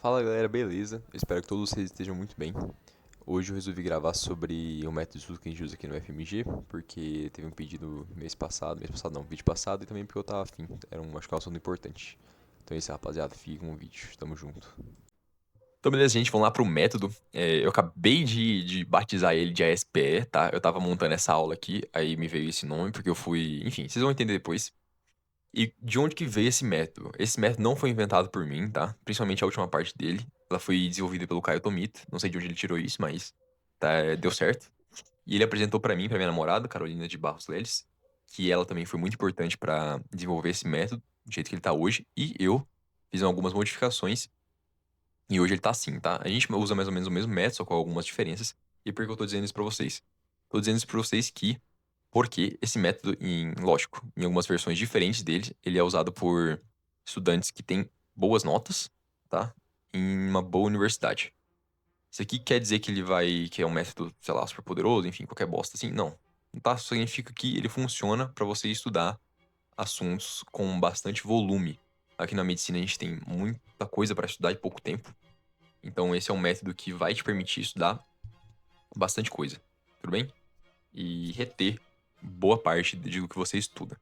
Fala galera, beleza? Eu espero que todos vocês estejam muito bem. Hoje eu resolvi gravar sobre o método de estudo que a gente usa aqui no FMG, porque teve um pedido mês passado não, vídeo passado, e também porque eu tava afim, acho que é um assunto importante. Então é isso, rapaziada, fica com o vídeo, tamo junto. Então, beleza, gente, vamos lá pro método. Eu acabei de batizar ele de ASPE, tá? Eu tava montando essa aula aqui, aí me veio esse nome, porque eu fui. Enfim, vocês vão entender depois. E de onde que veio esse método? Esse método não foi inventado por mim, tá? Principalmente a última parte dele. Ela foi desenvolvida pelo Caio Tomita. Não sei de onde ele tirou isso, mas tá, deu certo. E ele apresentou pra mim, pra minha namorada, Carolina de Barros Leles, que ela também foi muito importante pra desenvolver esse método, do jeito que ele tá hoje. E eu fiz algumas modificações e hoje ele tá assim, tá? A gente usa mais ou menos o mesmo método, só com algumas diferenças. E por que eu tô dizendo isso pra vocês? Tô dizendo isso pra vocês porque esse método, lógico, em algumas versões diferentes dele, ele é usado por estudantes que têm boas notas, tá? Em uma boa universidade. Isso aqui quer dizer que é um método, sei lá, super poderoso, enfim, qualquer bosta assim? Não. Não tá? Significa que ele funciona pra você estudar assuntos com bastante volume. Aqui na medicina a gente tem muita coisa pra estudar e pouco tempo. Então, esse é um método que vai te permitir estudar bastante coisa, tudo bem? E reter boa parte do que você estuda.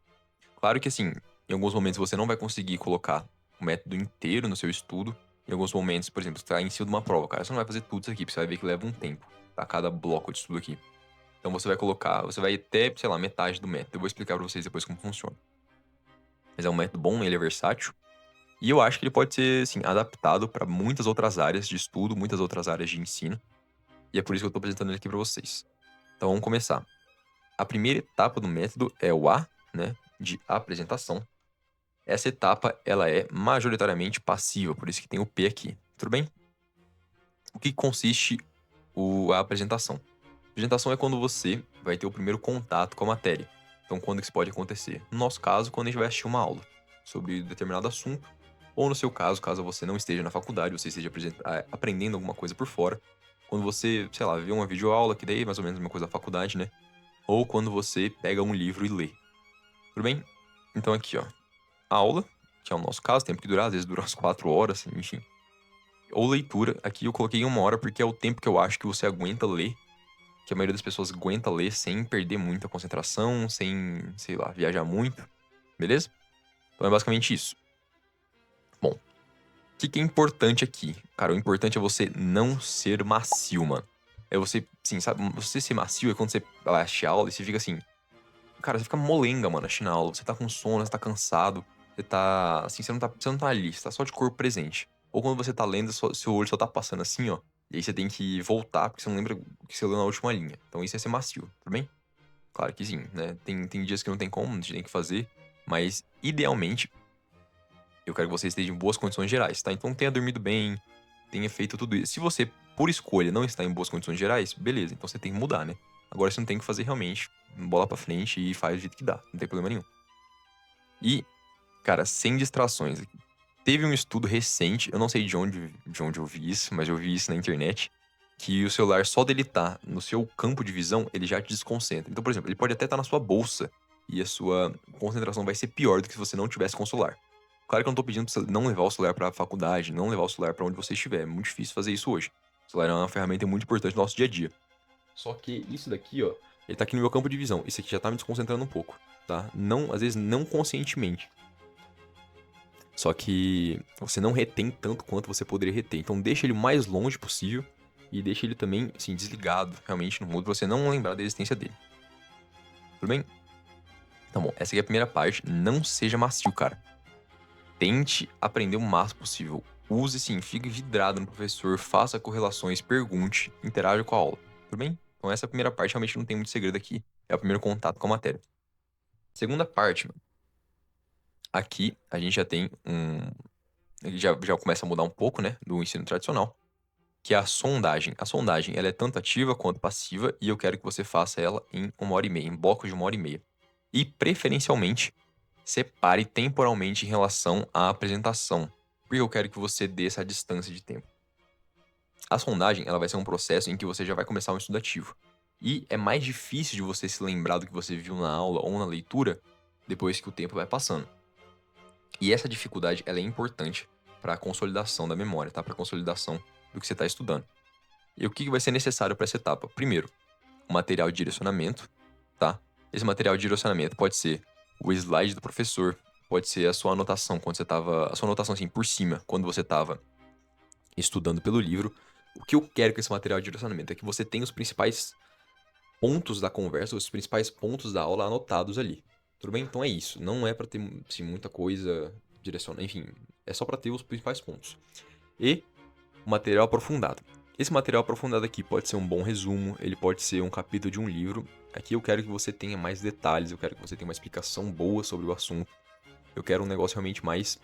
Claro que, assim, em alguns momentos você não vai conseguir colocar o método inteiro no seu estudo. Em alguns momentos, por exemplo, você está em cima de uma prova, cara, você não vai fazer tudo isso aqui, porque você vai ver que leva um tempo, tá? Cada bloco de estudo aqui. Então, você vai até, sei lá, metade do método. Eu vou explicar pra vocês depois como funciona. Mas é um método bom, ele é versátil. E eu acho que ele pode ser, assim, adaptado para muitas outras áreas de estudo, muitas outras áreas de ensino. E é por isso que eu tô apresentando ele aqui para vocês. Então vamos começar. A primeira etapa do método é o A, né, de apresentação. Essa etapa, ela é majoritariamente passiva, por isso que tem o P aqui. Tudo bem? O que consiste a apresentação? A apresentação é quando você vai ter o primeiro contato com a matéria. Então, quando que isso pode acontecer? No nosso caso, quando a gente vai assistir uma aula sobre determinado assunto, ou no seu caso, caso você não esteja na faculdade, você esteja aprendendo alguma coisa por fora, quando você, sei lá, vê uma videoaula, que daí é mais ou menos uma coisa da faculdade, né? Ou quando você pega um livro e lê. Tudo bem? Então aqui, ó, a aula, que é o nosso caso, tempo que durar, às vezes dura umas 4 horas, enfim. Ou leitura, aqui eu coloquei 1 hora porque é o tempo que eu acho que você aguenta ler, que a maioria das pessoas aguenta ler sem perder muita concentração, sem, sei lá, viajar muito, beleza? Então é basicamente isso. Bom, o que é importante aqui? Cara, o importante é você não ser macio, mano. É você, sim, sabe? Você ser macio é quando você vai assistir a aula e você fica assim. Cara, você fica molenga, mano, assistindo a aula. Você tá com sono, você tá cansado. Você tá. Assim, você não tá ali, você tá só de corpo presente. Ou quando você tá lendo, seu olho só tá passando assim, ó. E aí você tem que voltar, porque você não lembra o que você leu na última linha. Então isso é ser macio, tudo bem? Claro que sim, né? Tem dias que não tem como, a gente tem que fazer. Mas, idealmente, eu quero que você esteja em boas condições gerais, tá? Então tenha dormido bem, tenha feito tudo isso. Se você, por escolha, não está em boas condições gerais, beleza, então você tem que mudar, né? Agora você não tem que fazer realmente bola pra frente e faz do jeito que dá, não tem problema nenhum. E, cara, sem distrações. Teve um estudo recente, eu não sei de onde eu vi isso, mas eu vi isso na internet, que o celular, só dele estar no seu campo de visão, ele já te desconcentra. Então, por exemplo, ele pode até estar na sua bolsa e a sua concentração vai ser pior do que se você não tivesse com o celular. Claro que eu não tô pedindo pra você não levar o celular pra faculdade, não levar o celular pra onde você estiver. É muito difícil fazer isso hoje. O celular é uma ferramenta muito importante no nosso dia a dia. Só que isso daqui, ó, ele tá aqui no meu campo de visão. Isso aqui já tá me desconcentrando um pouco, tá? Não, às vezes não conscientemente. Só que você não retém tanto quanto você poderia reter. Então deixa ele o mais longe possível e deixa ele também, assim, desligado realmente no mundo pra você não lembrar da existência dele. Tudo bem? Então, bom, essa aqui é a primeira parte. Não seja macio, cara. Tente aprender o máximo possível. Use sim, fique vidrado no professor, faça correlações, pergunte, interaja com a aula. Tudo bem? Então essa primeira parte realmente não tem muito segredo aqui. É o primeiro contato com a matéria. Segunda parte, mano. Aqui a gente já tem um. Ele já começa a mudar um pouco, né? Do ensino tradicional. Que é a sondagem. A sondagem, ela é tanto ativa quanto passiva. E eu quero que você faça ela em 1 hora e meia, em blocos de 1 hora e meia. E preferencialmente separe temporalmente em relação à apresentação, porque eu quero que você dê essa distância de tempo. A sondagem, ela vai ser um processo em que você já vai começar um estudo ativo. E é mais difícil de você se lembrar do que você viu na aula ou na leitura depois que o tempo vai passando. E essa dificuldade, ela é importante, para consolidação da memória, tá? Para consolidação do que você está estudando. E o que vai ser necessário para essa etapa? Primeiro, o material de direcionamento, tá? Esse material de direcionamento pode ser o slide do professor, pode ser a sua anotação quando você estava, a sua anotação assim por cima, quando você estava estudando pelo livro. O que eu quero com esse material de direcionamento é que você tenha os principais pontos da conversa, os principais pontos da aula anotados ali. Tudo bem? Então é isso. Não é para ter assim, muita coisa direcionada, enfim, é só para ter os principais pontos. E o material aprofundado. Esse material aprofundado aqui pode ser um bom resumo, ele pode ser um capítulo de um livro. Aqui eu quero que você tenha mais detalhes, eu quero que você tenha uma explicação boa sobre o assunto. Eu quero um negócio realmente mais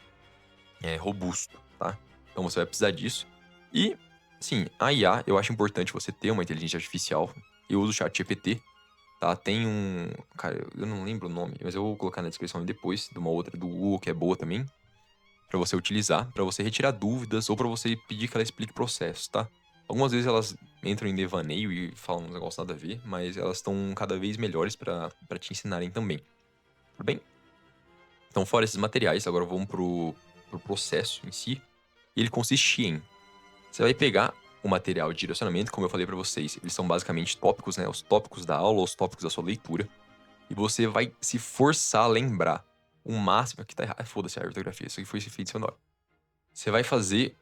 robusto, tá? Então você vai precisar disso. E, sim, a IA, eu acho importante você ter uma inteligência artificial. Eu uso o ChatGPT, tá? Tem um... Cara, eu não lembro o nome, mas eu vou colocar na descrição depois de uma outra do Google que é boa também, para você utilizar, para você retirar dúvidas ou para você pedir que ela explique processos, tá? Algumas vezes elas entram em devaneio e falam uns negócios nada a ver, mas elas estão cada vez melhores para te ensinarem também. Tudo bem? Então, fora esses materiais, agora vamos pro processo em si. Ele consiste em... Você vai pegar o material de direcionamento, como eu falei para vocês, eles são basicamente tópicos, né? Os tópicos da aula, os tópicos da sua leitura. E você vai se forçar a lembrar o máximo... Aqui tá errado, foda-se a ortografia, isso aqui foi feito em sonoro. Você vai fazer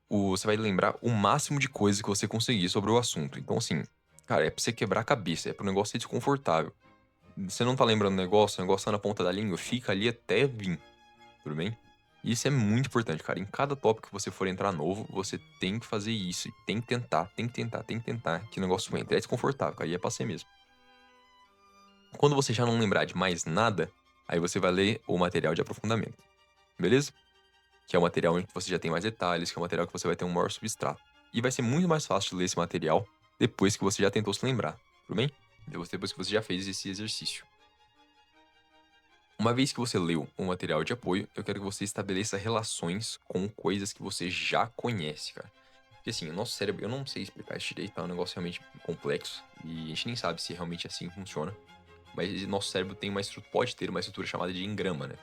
você vai lembrar o máximo de coisas que você conseguir sobre o assunto. Então, assim, cara, é pra você quebrar a cabeça, é pro negócio ser desconfortável. Você não tá lembrando o negócio tá na ponta da língua, fica ali até vir, tudo bem? Isso é muito importante, cara. Em cada tópico que você for entrar novo, você tem que fazer isso. E tem que tentar, tem que tentar, tem que tentar. Que o negócio entra. É desconfortável, cara. E é pra ser mesmo. Quando você já não lembrar de mais nada, aí você vai ler o material de aprofundamento. Beleza? Que é o material onde você já tem mais detalhes, que é o material que você vai ter um maior substrato. E vai ser muito mais fácil de ler esse material depois que você já tentou se lembrar, tudo bem? Depois que você já fez esse exercício. Uma vez que você leu o material de apoio, eu quero que você estabeleça relações com coisas que você já conhece, cara. Porque assim, o nosso cérebro, eu não sei explicar isso direito, tá? É um negócio realmente complexo e a gente nem sabe se realmente assim funciona. Mas nosso cérebro tem pode ter uma estrutura chamada de engrama, né?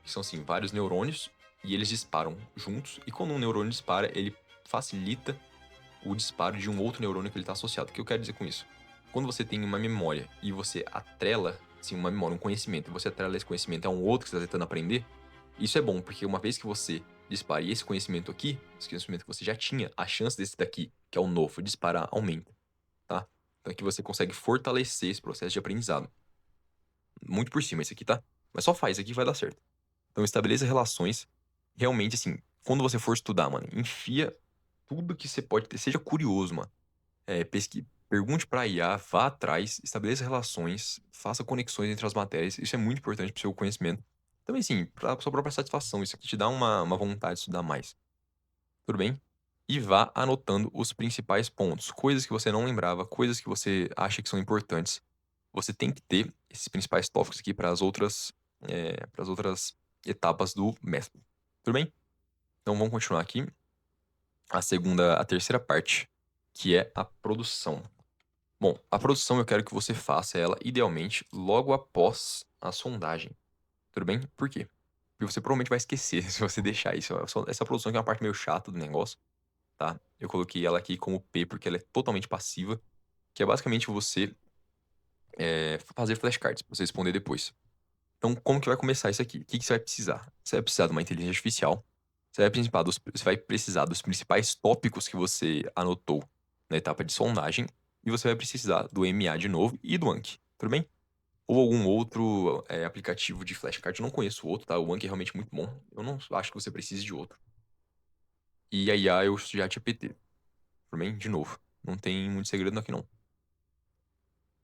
Que são assim, vários neurônios e eles disparam juntos. E quando um neurônio dispara, ele facilita o disparo de um outro neurônio que ele está associado. O que eu quero dizer com isso? Quando você tem uma memória e você atrela, assim, uma memória, um conhecimento, e você atrela esse conhecimento a um outro que você está tentando aprender, isso é bom, porque uma vez que você dispara esse conhecimento aqui, esse conhecimento que você já tinha, a chance desse daqui, que é o novo, disparar, aumenta, tá? Então aqui você consegue fortalecer esse processo de aprendizado. Muito por cima esse aqui, tá? Mas só faz, aqui vai dar certo. Então estabeleça relações. Realmente, assim, quando você for estudar, mano, enfia tudo que você pode ter. Seja curioso, mano. Pergunte pra IA, vá atrás, estabeleça relações, faça conexões entre as matérias. Isso é muito importante pro seu conhecimento. Também, sim, pra sua própria satisfação. Isso aqui te dá uma vontade de estudar mais. Tudo bem? E vá anotando os principais pontos. Coisas que você não lembrava, coisas que você acha que são importantes. Você tem que ter esses principais tópicos aqui para as outras etapas do método. Tudo bem? Então vamos continuar aqui. A terceira parte, que é a produção. Bom, a produção eu quero que você faça ela, idealmente, logo após a sondagem. Tudo bem? Por quê? Porque você provavelmente vai esquecer se você deixar isso. Essa produção aqui é uma parte meio chata do negócio, tá? Eu coloquei ela aqui como P porque ela é totalmente passiva, que é basicamente você fazer flashcards pra você responder depois. Então, como que vai começar isso aqui? O que que você vai precisar? Você vai precisar de uma inteligência artificial. Você vai precisar dos principais tópicos que você anotou na etapa de sondagem. E você vai precisar do MA de novo e do Anki. Tudo bem? Ou algum outro aplicativo de flashcard. Eu não conheço outro, tá? O Anki é realmente muito bom. Eu não acho que você precise de outro. E a IA eu já GPT. Tudo bem? De novo. Não tem muito segredo aqui, não.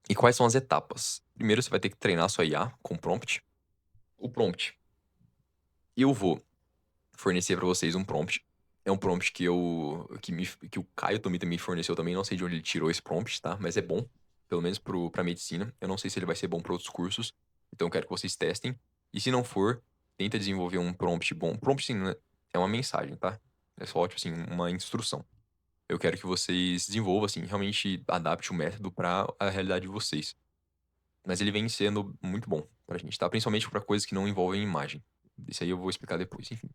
E quais são as etapas? Primeiro, você vai ter que treinar a sua IA com prompt. O prompt. Eu vou fornecer para vocês um prompt. É um prompt que o Caio Tomita me forneceu também. Não sei de onde ele tirou esse prompt, tá? Mas é bom. Pelo menos pra medicina. Eu não sei se ele vai ser bom para outros cursos. Então eu quero que vocês testem. E se não for, tenta desenvolver um prompt bom. Prompt, sim, né? É uma mensagem, tá? É só, tipo assim, uma instrução. Eu quero que vocês desenvolvam, assim, realmente adapte o método para a realidade de vocês. Mas ele vem sendo muito bom pra gente, tá? Principalmente para coisas que não envolvem imagem. Isso aí eu vou explicar depois, enfim.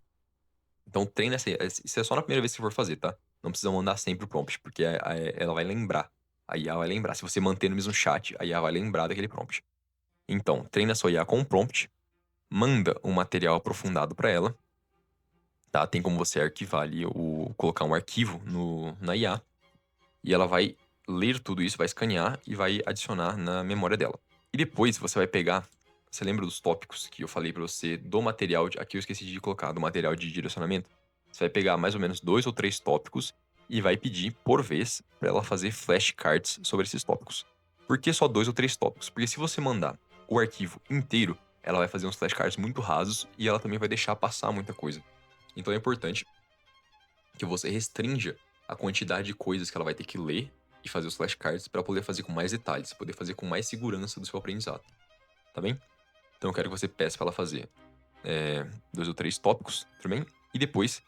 Então treina isso é só na primeira vez que você for fazer, tá? Não precisa mandar sempre o prompt, porque ela vai lembrar. A IA vai lembrar. Se você manter no mesmo chat, a IA vai lembrar daquele prompt. Então, treina sua IA com o prompt, manda um material aprofundado para ela, tá? Tem como você arquivar ali, colocar um arquivo na IA, e ela vai ler tudo isso, vai escanear e vai adicionar na memória dela. E depois você vai pegar, você lembra dos tópicos que eu falei para você do material, aqui eu esqueci de colocar, do material de direcionamento? Você vai pegar mais ou menos 2 ou 3 tópicos e vai pedir por vez para ela fazer flashcards sobre esses tópicos. Por que só 2 ou 3 tópicos? Porque se você mandar o arquivo inteiro, ela vai fazer uns flashcards muito rasos e ela também vai deixar passar muita coisa. Então é importante que você restrinja a quantidade de coisas que ela vai ter que ler e fazer os flashcards para poder fazer com mais detalhes, poder fazer com mais segurança do seu aprendizado, tá bem? Então eu quero que você peça para ela fazer 2 ou 3 tópicos, tudo bem? E depois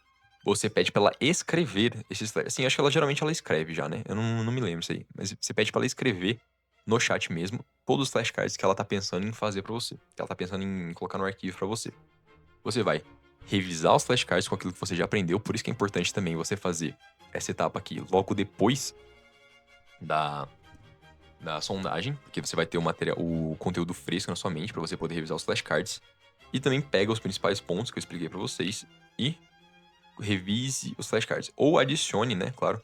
você pede para ela escrever esses. Assim, acho que ela geralmente ela escreve já, né? Eu não me lembro isso aí. Mas você pede para ela escrever no chat mesmo todos os flashcards que ela tá pensando em fazer para você, que ela tá pensando em colocar no arquivo para você. Você vai revisar os flashcards com aquilo que você já aprendeu, por isso que é importante também você fazer essa etapa aqui logo depois da, da sondagem, porque você vai ter o conteúdo fresco na sua mente para você poder revisar os flashcards. E também pega os principais pontos que eu expliquei para vocês e revise os flashcards. Ou adicione, né, claro,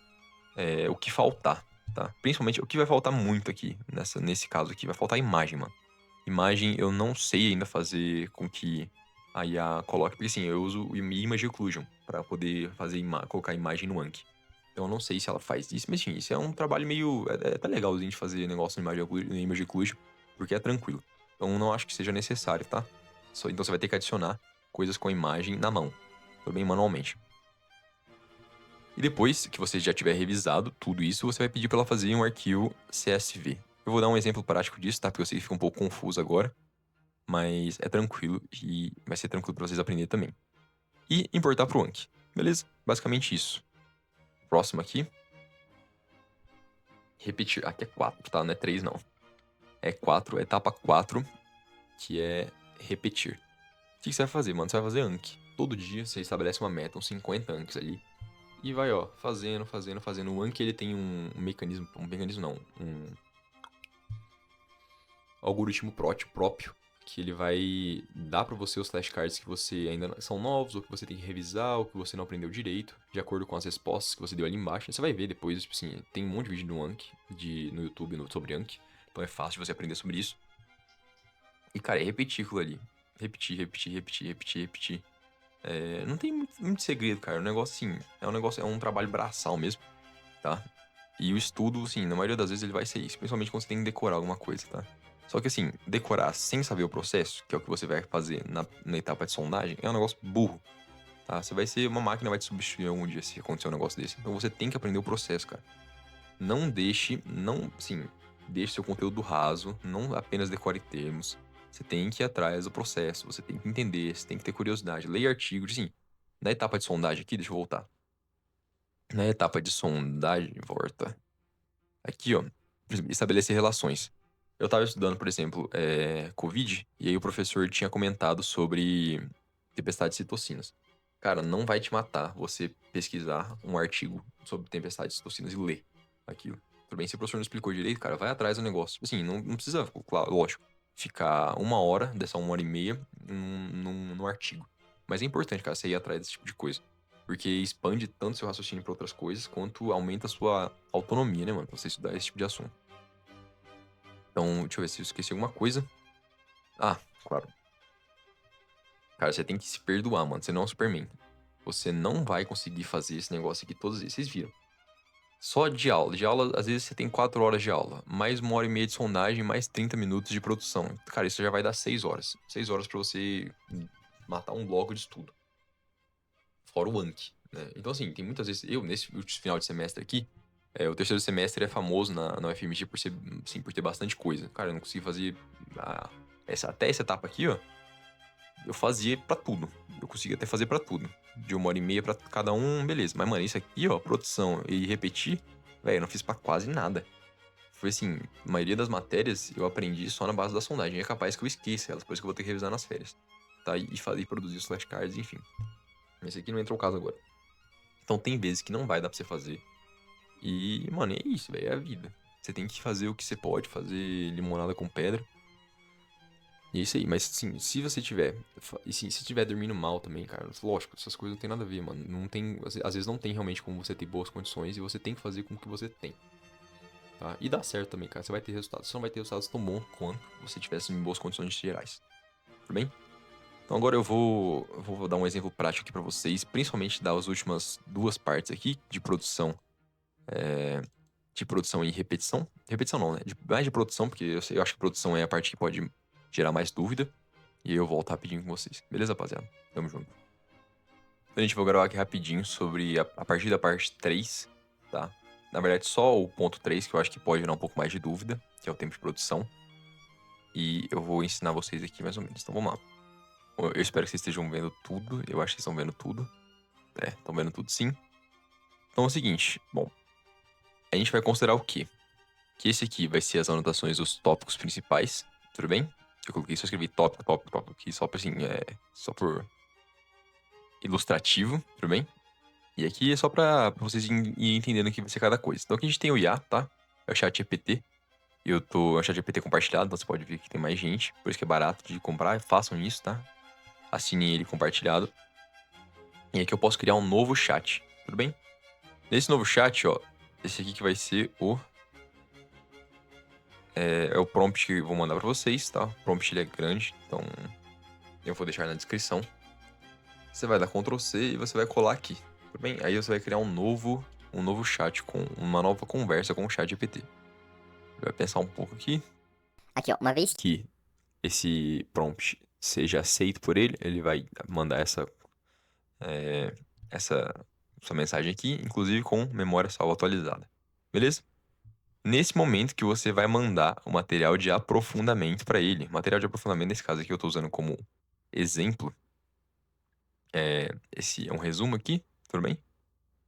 o que faltar, tá? Principalmente o que vai faltar muito aqui, nesse caso aqui, vai faltar imagem, mano. Imagem eu não sei ainda fazer com que a IA coloque, porque assim, eu uso o Image Occlusion para poder colocar imagem no Anki. Então eu não sei se ela faz isso, mas enfim, isso é um trabalho meio. É até legalzinho de fazer negócio no Image Occlusion, porque é tranquilo. Então eu não acho que seja necessário, tá? Então você vai ter que adicionar coisas com imagem na mão, também manualmente. E depois que você já tiver revisado tudo isso, você vai pedir para ela fazer um arquivo CSV. Eu vou dar um exemplo prático disso, tá? Porque eu sei que fica um pouco confuso agora, mas é tranquilo e vai ser tranquilo para vocês aprenderem também. E importar pro Anki, beleza? Basicamente isso. Próximo aqui. Repetir. Aqui é 4, tá? Não é 3, não. É 4, etapa 4, que é repetir. O que você vai fazer, mano? Você vai fazer Anki. Todo dia você estabelece uma meta, uns 50 Anks ali. E vai, ó, fazendo, fazendo, fazendo. O Anki, ele tem um mecanismo não, um algoritmo próprio, que ele vai dar para você os flashcards que você ainda são novos, ou que você tem que revisar, ou que você não aprendeu direito, de acordo com as respostas que você deu ali embaixo. Você vai ver depois, tipo assim, tem um monte de vídeo no Anki, no YouTube sobre Anki, então é fácil de você aprender sobre isso. E, cara, é repetir aquilo ali. Repetir, repetir, repetir, repetir, repetir. Não tem muito segredo, cara. O negócio, assim, é um trabalho braçal mesmo, tá? E o estudo, assim, na maioria das vezes ele vai ser isso, principalmente quando você tem que decorar alguma coisa, tá? Só que assim, decorar sem saber o processo, que é o que você vai fazer na etapa de sondagem, é um negócio burro, tá? Você vai ser, uma máquina vai te substituir algum dia se acontecer um negócio desse. Então você tem que aprender o processo, cara. Deixe seu conteúdo raso, não apenas decore termos. Você tem que ir atrás do processo, você tem que entender, você tem que ter curiosidade. Leia artigos, assim, na etapa de sondagem aqui, deixa eu voltar. Na etapa de sondagem, volta. Aqui, ó, estabelecer relações. Eu tava estudando, por exemplo, Covid, e aí o professor tinha comentado sobre tempestade de citocinas. Cara, não vai te matar você pesquisar um artigo sobre tempestade de citocinas e ler aquilo. Tudo bem, se o professor não explicou direito, cara, vai atrás do negócio. Assim, não precisa, claro, lógico, ficar 1 hora, dessa 1 hora e meia, num artigo. Mas é importante, cara, você ir atrás desse tipo de coisa. Porque expande tanto seu raciocínio para outras coisas, quanto aumenta a sua autonomia, né, mano? Pra você estudar esse tipo de assunto. Então, deixa eu ver se eu esqueci alguma coisa. Ah, claro. Cara, você tem que se perdoar, mano. Você não é um Superman. Você não vai conseguir fazer esse negócio aqui todos eles. Vocês viram. Só de aula. De aula, às vezes você tem 4 horas de aula. Mais 1 hora e meia de sondagem, mais 30 minutos de produção. Cara, isso já vai dar 6 horas. 6 horas pra você matar um bloco de estudo. Fora o Anki, né? Então, assim, tem muitas vezes... nesse final de semestre aqui, o terceiro semestre é famoso na UFMG por ser, assim, por ter bastante coisa. Cara, eu não consegui fazer... até essa etapa aqui, ó, eu fazia pra tudo. Eu conseguia até fazer pra tudo. De 1 hora e meia pra cada um, beleza. Mas, mano, isso aqui, ó, produção e repetir, velho, eu não fiz pra quase nada. Foi assim, a maioria das matérias eu aprendi só na base da sondagem. É capaz que eu esqueça elas, por isso que eu vou ter que revisar nas férias. Tá? E produzir os flashcards, enfim. Esse aqui não entra o caso agora. Então tem vezes que não vai dar pra você fazer. E, mano, é isso, velho. É a vida. Você tem que fazer o que você pode, fazer limonada com pedra. E é isso aí. Mas, sim, se você tiver. E sim, se tiver dormindo mal também, cara. Lógico, essas coisas não tem nada a ver, mano. Não tem. Às vezes não tem realmente como você ter boas condições. E você tem que fazer com o que você tem. Tá? E dá certo também, cara. Você vai ter resultados. Você não vai ter resultados tão bons quanto você tivesse em boas condições gerais. Tudo bem? Então agora eu vou dar um exemplo prático aqui pra vocês, principalmente das últimas duas partes aqui de produção, de produção e repetição. Repetição não, né? Mais de produção, porque eu acho que produção é a parte que pode gerar mais dúvida. E aí eu volto rapidinho com vocês. Beleza, rapaziada? Tamo junto. Então a gente vai gravar aqui rapidinho sobre a partir da parte 3, tá? Na verdade, só o ponto 3 que eu acho que pode gerar um pouco mais de dúvida, que é o tempo de produção. E eu vou ensinar vocês aqui mais ou menos. Então vamos lá. Eu espero que vocês estejam vendo tudo. Eu acho que vocês estão vendo tudo. É, estão vendo tudo sim. Então é o seguinte, bom, a gente vai considerar o quê? Que esse aqui vai ser as anotações dos tópicos principais, tudo bem? Eu coloquei, só escrevi tópico, tópico, tópico aqui, só por assim, só por ilustrativo, tudo bem? E aqui é só pra vocês irem entendendo o que vai ser cada coisa. Então aqui a gente tem o IA, tá? É o chat GPT. É o chat GPT compartilhado, então você pode ver que tem mais gente, por isso que é barato de comprar, façam isso, tá? Assinem ele compartilhado. E aqui eu posso criar um novo chat, tudo bem? Nesse novo chat, ó, esse aqui que vai ser é o prompt que eu vou mandar pra vocês, tá? O prompt ele é grande, então eu vou deixar na descrição. Você vai dar Ctrl C e você vai colar aqui, tudo bem? Aí você vai criar um novo chat com uma nova conversa com o chat GPT. Vai pensar um pouco aqui Aqui, ó, uma vez que esse prompt seja aceito por ele, ele vai mandar essa sua mensagem aqui, inclusive com memória salva atualizada. Beleza? Nesse momento que você vai mandar o material de aprofundamento para ele. Material de aprofundamento, nesse caso aqui, eu estou usando como exemplo. Esse é um resumo aqui, tudo bem?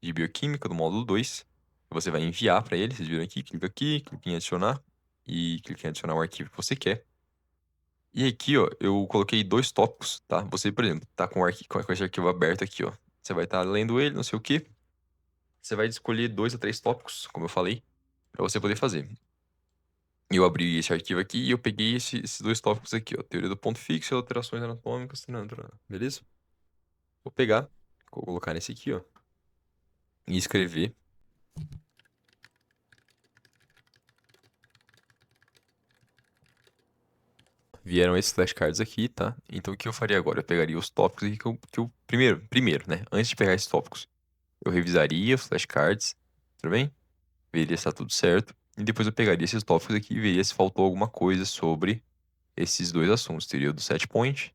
De bioquímica do módulo 2. Você vai enviar para ele, vocês viram aqui, clica em adicionar e clica em adicionar o arquivo que você quer. E aqui, ó, eu coloquei dois tópicos, tá? Você, por exemplo, tá com esse arquivo aberto aqui, ó. Você vai estar lendo ele, não sei o quê. Você vai escolher 2 a 3 tópicos, como eu falei, para você poder fazer. Eu abri esse arquivo aqui e eu peguei esses dois tópicos aqui, ó. Teoria do ponto fixo e alterações anatômicas. Beleza? Vou pegar, vou colocar nesse aqui, ó. E escrever. Vieram esses flashcards aqui, tá? Então o que eu faria agora? Eu pegaria os tópicos aqui primeiro, né? Antes de pegar esses tópicos, eu revisaria os flashcards, tudo bem? Veria se tá tudo certo. E depois eu pegaria esses tópicos aqui e veria se faltou alguma coisa sobre esses dois assuntos. Teoria do set point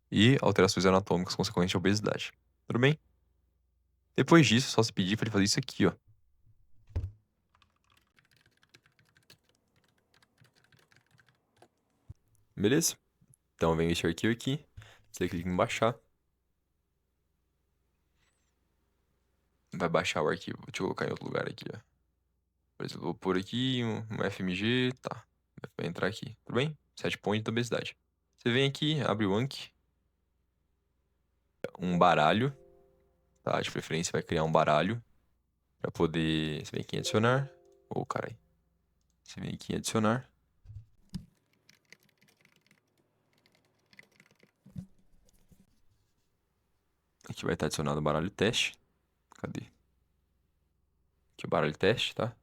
e alterações anatômicas consequentes à obesidade. Tudo bem? Depois disso, é só se pedir para ele fazer isso aqui, ó. Beleza? Então vem esse arquivo aqui. Você clica em baixar. Vai baixar o arquivo. Deixa eu colocar em outro lugar aqui, ó. Por exemplo, vou pôr aqui um FMG. Tá. Vai entrar aqui. Tudo bem? Set point da obesidade. Você vem aqui, abre o Anki. Um baralho. Tá? De preferência, vai criar um baralho. Pra poder. Você vem aqui em adicionar. Ô, carai. Você vem aqui em adicionar. Aqui vai estar adicionado o baralho teste. Cadê? Aqui o baralho teste, tá?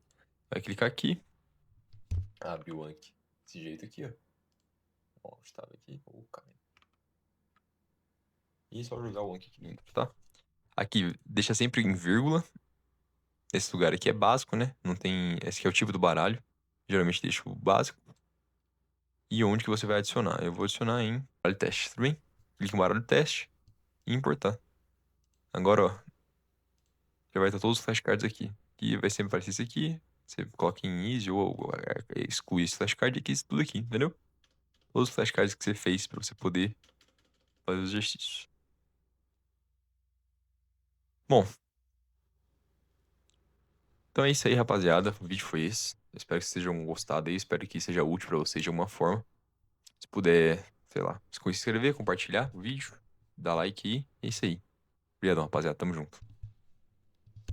Vai clicar aqui. Abre o Anki. Desse jeito aqui, ó. Ó, estava aqui. Ô, carai. E só jogar o Anki aqui dentro, tá? Aqui, deixa sempre em vírgula. Esse lugar aqui é básico, né? Não tem. Esse aqui é o tipo do baralho. Geralmente deixo o básico. E onde que você vai adicionar? Eu vou adicionar em baralho teste, tudo bem? Clique em baralho teste e importar. Agora, ó. Já vai estar todos os flashcards aqui. E vai sempre aparecer isso aqui. Você coloca em easy ou exclui esse flashcard aqui, tudo aqui, entendeu? Todos os flashcards que você fez pra você poder fazer os exercícios. Bom, então é isso aí, rapaziada. O vídeo foi esse. Eu espero que vocês tenham gostado aí. Espero que seja útil pra vocês de alguma forma. Se puder, sei lá, se inscrever, compartilhar o vídeo, dar like aí. É isso aí. Obrigadão, rapaziada. Tamo junto.